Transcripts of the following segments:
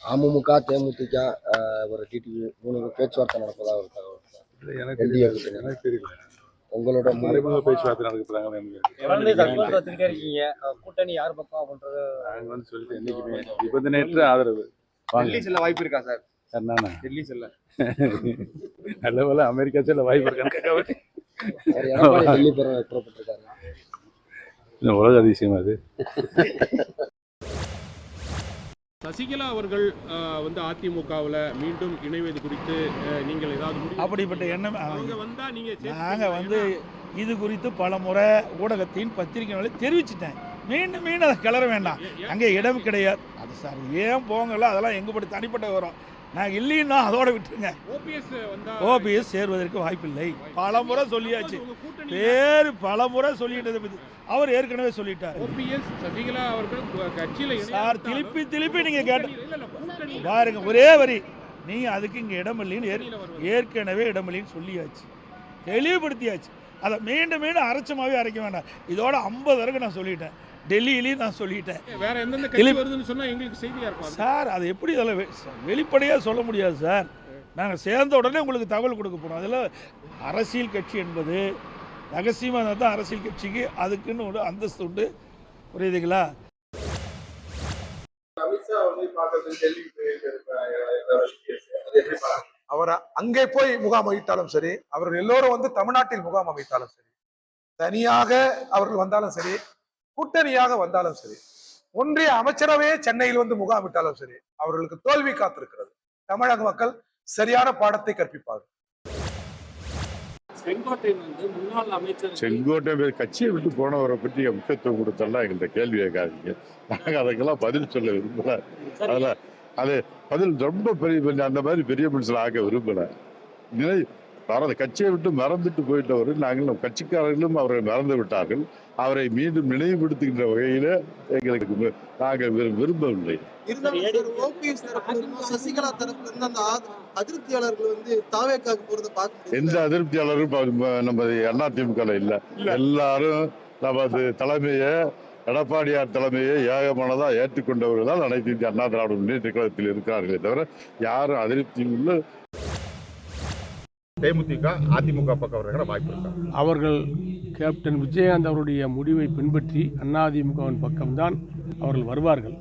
அமமுக, தேமுதிக, ஒரு டிடிவி 3 பேச்சுவார்த்தை நடப்பதா ஒரு தகவல். எனக்கு தெரியல. உங்களோட மறைமுக பேச்சுவார்த்தை நடக்கிறாங்க. கூட்டணி யார் பக்கம் அப்படின்றது நாங்க சொல்லிட்டு என்னைக்குமே நிபந்தனையற்ற ஆதரவு. டெல்லி செல்ல வாய்ப்பு இருக்கா சார்? என்னன்னா டெல்லி செல்ல நல்ல வேலை அமெரிக்கா செல்ல வாய்ப்பு இருக்கான்னு டெல்லி புறப்பட்டிருக்காரு. உலக அதிசயம் அது. சசிகலா அவர்கள் வந்து அதிமுகவில் மீண்டும் இணைவது குறித்து நீங்கள் ஏதாவது அப்படிப்பட்ட எண்ணம் அவங்க வந்தா நீங்க நாங்கள் வந்து இது குறித்து பல முறை ஊடகத்தின் பத்திரிகைகளை தெரிவிச்சிட்டேன். மீண்டும் மீண்டும் அதை கிளற வேண்டாம், அங்கே இடம் கிடையாது. அது சார் ஏன் போங்கல, அதெல்லாம் எங்கப்படி தனிப்பட்ட வரும். நாங்கள் இல்லைன்னா அதோட விட்டுருங்க. ஓபிஎஸ் சேர்வதற்கு வாய்ப்பில்லை. பல முறை சொல்லியாச்சு, பேர் பல முறை சொல்லிட்டதை பற்றி அவர் ஏற்கனவே சொல்லிட்டார். ஓபிஎஸ் சசிகலா அவர்கள் கட்சியில் சார் திருப்பி நீங்கள் கேட்ட பாருங்க, ஒரே வரி, நீங்கள் அதுக்கு இங்கே இடம் இல்லைன்னு ஏற்கனவே இடம் இல்லைன்னு சொல்லியாச்சு, தெளிவுபடுத்தியாச்சு. அதை மீண்டும் மீண்டும் அரைச்சமாகவே அரைக்க வேண்டாம். இதோட 50 வரைக்கும் நான் சொல்லிட்டேன், டெல்லியிலையும் நான் சொல்லிட்டேன். வேற எந்தெந்த கட்சி வருதுன்னு சொன்னா எங்களுக்கு செய்தியா இருக்கும் சார். அது எப்படி அதில் வெளிப்படையாக சொல்ல முடியாது சார். நாங்கள் சேர்ந்த உடனே உங்களுக்கு தகவல் கொடுக்க போகிறோம். அதில் அரசியல் கட்சி என்பது ரகசியமாக தான் அரசியல் கட்சிக்கு அதுக்குன்னு ஒரு அந்தஸ்து உண்டு, புரியுதுங்களா? அவர் அங்கே போய் முகாம் அமைத்தாலும் சரி, அவர்கள் எல்லோரும் வந்து தமிழ்நாட்டில் முகாம் அமைத்தாலும் சரி, தனியாக அவர்கள் வந்தாலும் சரி, கூட்டணியாக வந்தாலும் சரி, ஒன்றிய அமைச்சரவே சென்னையில் வந்து முகாமிட்டாலும் சரி, அவர்களுக்கு தோல்வி காத்திருக்கிறது. தமிழக மக்கள் சரியான பாடத்தை கற்பிப்பார்கள். செங்கோட்டை கட்சியை விட்டு போனவரை பற்றி முக்கியத்துவம் கொடுத்தெல்லாம் எங்கள்கிட்ட கேள்வி கேட்காதீங்க. நாங்கள் அதுக்கெல்லாம் பதில் சொல்ல விரும்பல. அதில் அது பதில் ரொம்ப பெரிய அந்த மாதிரி பெரிய மனுஷன் ஆக விரும்பல. கட்சியை விட்டு மறந்துட்டு போயிட்டவர். நாங்கள் கட்சிக்காரர்களும் அவரை மறந்து விட்டார்கள். அவரை மீண்டும் நினைவுபடுத்துகின்ற வகையில எங்களுக்கு நாங்கள் விரும்பவில்லை. சசிகலா தரப்பு அந்த அதிருப்தியாளர்கள் வந்து தாவேக்காக்கு போறதை பார்க்க எந்த அதிருப்தியாளரும் நம்ம அதிமுக இல்ல. எல்லாரும் நமது தலைமையை, எடப்பாடியார் தலைமையை ஏகமானதா ஏற்றுக்கொண்டவர்கள் தான் அனைத்து இந்திய அண்ணா திராவிட முன்னேற்ற கழகத்தில் இருக்கிறார்களே தவிர யாரும் அதிருப்தியுள்ள தேமுதிக அதிமுக பக்கம் வருகிற வாய்ப்பு இருக்கா? அவர்கள் கேப்டன் விஜயகாந்த் அவருடைய முடிவை பின்பற்றி அதிமுகவின் பக்கம்தான் அவர்கள் வருவார்கள்.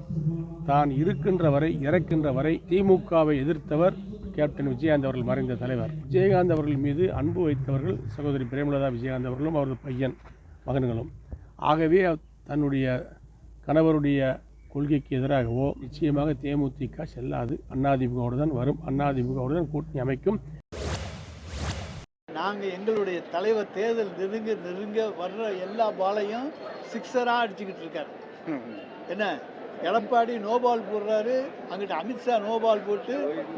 தான் இருக்கின்ற வரை, இறக்கின்ற வரை திமுகவை எதிர்த்தவர் கேப்டன் விஜயகாந்த் அவர்கள், மறைந்த தலைவர். விஜயகாந்த் அவர்கள் மீது அன்பு வைத்தவர்கள் சகோதரி பிரேமலதா விஜயகாந்த் அவர்களும் அவரது பையன் மகன்களும். ஆகவே தன்னுடைய கணவருடைய கொள்கைக்கு எதிராகவோ நிச்சயமாக தேமுதிக செல்லாது. அதிமுகவோடு தான் வரும், அதிமுகவோடு தான் கூட்டணி அமைக்கும். நாங்கள் எங்களுடைய தலைவர் தேர்தல் நெருங்க வர்ற எல்லா பாலையும் சிக்ஸராக அடிச்சுக்கிட்டு இருக்காரு. என்ன எடப்பாடி நோபால் போடுறாரு, அங்கிட்ட அமித்ஷா நோபால் போட்டு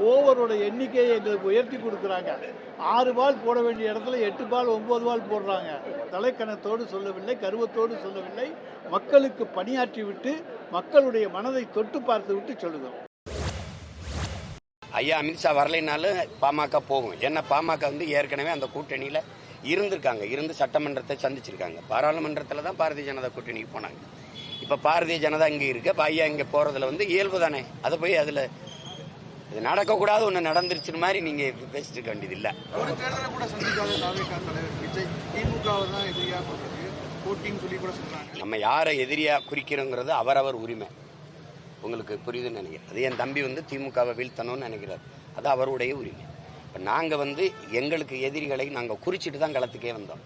ஓவரோட எண்ணிக்கையை எங்களுக்கு உயர்த்தி கொடுக்குறாங்க. 6 பால் போட வேண்டிய இடத்துல 8 பால் 9 பால் போடுறாங்க. தலைக்கணத்தோடு சொல்லவில்லை, கருவத்தோடு சொல்லவில்லை, மக்களுக்கு பணியாற்றி விட்டு மக்களுடைய மனதை தொட்டு பார்த்து விட்டு சொல்லுதோம். ஐயா அமித்ஷா வரலைனாலும் பாமக போகும். ஏன்னா பாமக வந்து ஏற்கனவே அந்த கூட்டணியில் இருந்திருக்காங்க, இருந்து சட்டமன்றத்தை சந்திச்சிருக்காங்க. பாராளுமன்றத்தில் தான் பாரதிய ஜனதா கூட்டணிக்கு போனாங்க. இப்போ பாரதிய ஜனதா இங்கே இருக்கு, இப்போ ஐயா இங்கே போகிறதுல வந்து இயல்பு தானே. அதை போய் அதில் இது நடக்கக்கூடாது ஒன்று நடந்துருச்சுன்னு மாதிரி நீங்கள் பேசிட்டு இருக்க வேண்டியது இல்லை. ஒரு தேர்தலை கூட சந்திக்காத தாவேகா தலைவர் விஜய் திமுகவை தான் எதிரியாக சொல்றது, போட்டின்னு சொல்லி கூட சொல்றாங்க. நம்ம யாரை எதிரியாக குறிக்கிறோங்கிறது அவரவர் உரிமை. உங்களுக்கு புரியுதுன்னு நினைக்கிறேன். அது என் தம்பி வந்து திமுகவை வீழ்த்தணும்னு நினைக்கிறார், அது அவருடைய உரிமை. இப்போ நாங்கள் வந்து எங்களுக்கு எதிரிகளை நாங்கள் குறிச்சிட்டு தான் களத்துக்கே வந்தோம்,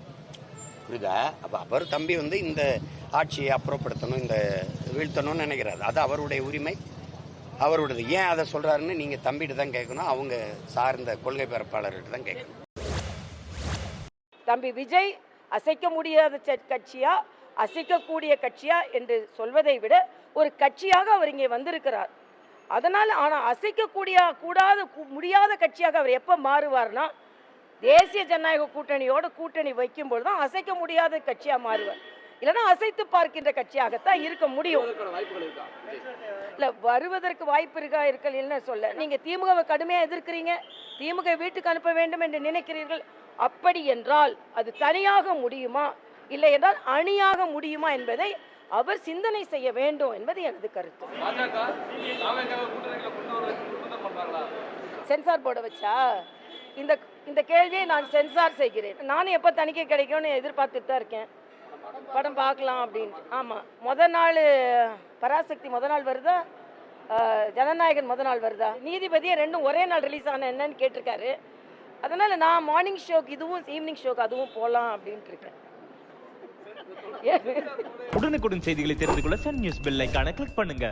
புரியுதா? அப்போ அவர் தம்பி வந்து இந்த ஆட்சியை அப்புறப்படுத்தணும், இந்த வீழ்த்தணும்னு நினைக்கிறார், அது அவருடைய உரிமை, அவருடையது. ஏன் அதை சொல்கிறாருன்னு நீங்கள் தம்பிட்டு தான் கேட்கணும், அவங்க சார்ந்த கொள்கை பரப்பாளர்கிட்ட தான் கேட்கணும். தம்பி விஜய் அசைக்க முடியாத கட்சியா, அசைக்கக்கூடிய கட்சியா என்று சொல்வதை விட ஒரு கட்சியாக அவர் இங்கே வந்திருக்கிறார். அதனால் ஆனால் முடியாத கட்சியாக அவர் எப்போ மாறுவார்னா, தேசிய ஜனநாயக கூட்டணியோடு கூட்டணி வைக்கும்போது தான் அசைக்க முடியாத கட்சியாக மாறுவார். இல்லைன்னா அசைத்து பார்க்கின்ற கட்சியாகத்தான் இருக்க முடியும். இல்லை, வருவதற்கு வாய்ப்பு இருக்கல சொல்ல. நீங்கள் திமுகவை கடுமையாக எதிர்க்கிறீங்க, திமுக வீட்டுக்கு அனுப்ப வேண்டும் என்று நினைக்கிறீர்கள். அப்படி என்றால் அது தனியாக முடியுமா, இல்லை என்றால் அணியாக முடியுமா என்பதை அவர் சிந்தனை செய்ய வேண்டும் என்பது எனது கருத்து. சென்சார் போர்டை வச்சா இந்த இந்த கேள்வியை நான் சென்சார் செய்கிறேன். நானும் எப்போ தணிக்கை கிடைக்கும்னு எதிர்பார்த்துட்டு தான் இருக்கேன். படம் பார்க்கலாம் அப்படின்ட்டு. ஆமாம், நாள் பராசக்தி நாள் வருதா, ஜனநாயகன் நாள் வருதா, நீதிபதியே ரெண்டும் ஒரே நாள் ரிலீஸ் ஆன என்னன்னு கேட்டிருக்காரு. அதனால் நான் மார்னிங் ஷோக்கு இதுவும் ஈவினிங் ஷோக்கு அதுவும் போகலாம் அப்படின்ட்டு இருக்கேன். உடனுக்குடன் செய்திகளை தெரிந்து கொள்ள சன் நியூஸ் பெல் ஐகானை கிளிக் பண்ணுங்க.